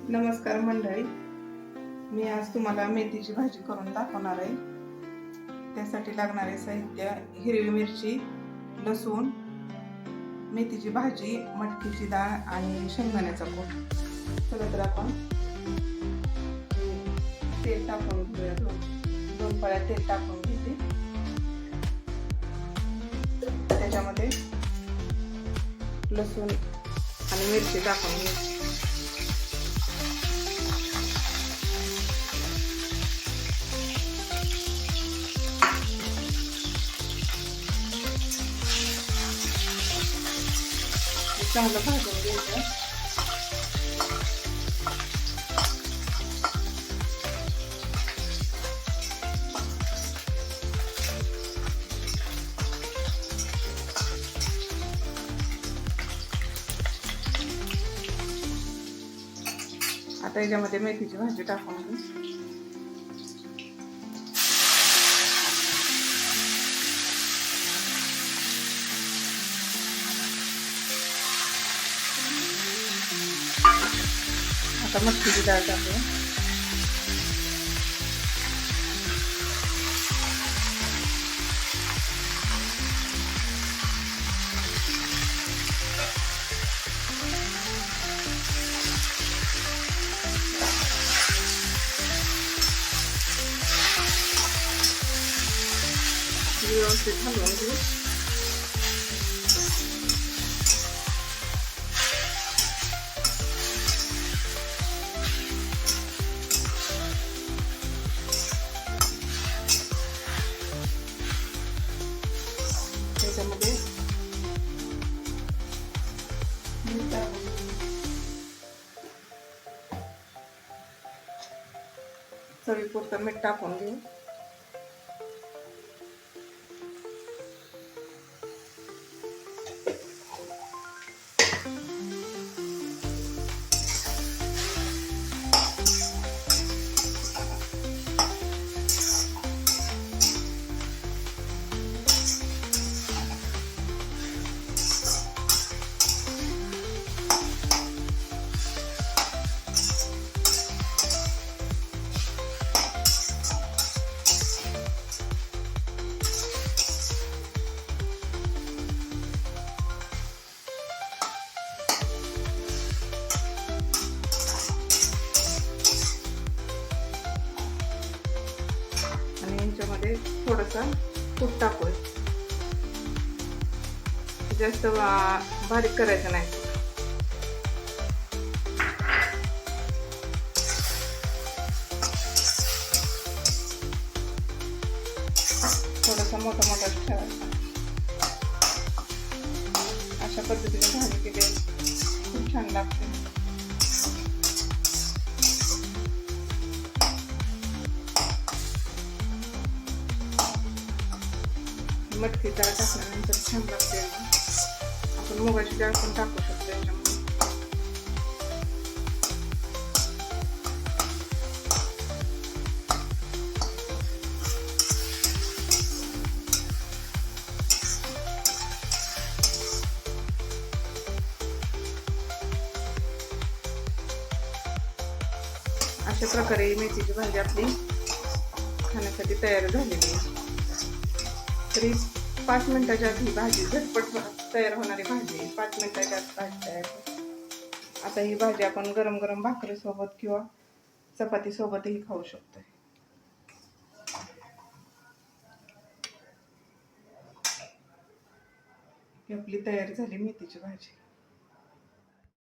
नमस्कार मंडळी, मी आज तुम्हाला मेथीची भाजी करून दाखवणार आहे. त्यासाठी लागणारे साहित्य: हिरवी मिरची, लसूण, मेथीची भाजी, मटकीची डाळ आणि शेंगदाण्याचा कूट. चला तर आपण तेल टाकून घेऊया. दोन पळ्या तेल टाकून घेते. त्याच्यामध्ये लसूण आणि मिरची टाकून घ्यायची. चांगलं भाजून घ्यायचं. आता याच्यामध्ये मेथीची भाजी टाकून घेऊ. आता मटकीची डाळ टाकूया. व्यवस्थित हलवून घेऊ. त्याच्यामध्ये चवीपुरतं मीठ टाकून घेऊ. याच्यामध्ये थोडासा तूप टाकूया. जास्त बारीक करायचं नाही. थोडासा मोठा मोठा ठेवायचा. अशा पद्धतीने भाजी केली खूप छान लागते. मटकी डाळ टाकल्यानंतर छान लागते. आपण मुगाची डाळ पण टाकू शकतो याच्यामध्ये. अशा प्रकारे मेथीची भाजी आपली खाण्यासाठी तयार झालेली आहे. तरी 5 मिनिटाच्या आत ही भाजी झटपट तयार होणारी भाजी 5 मिनिटाच्या आत भाजी तयार होते. आता ही भाजी आपण गरम गरम भाकरीसोबत किंवा चपातीसोबतही खाऊ शकतो. ही आपली तयार झाली मेथीची भाजी.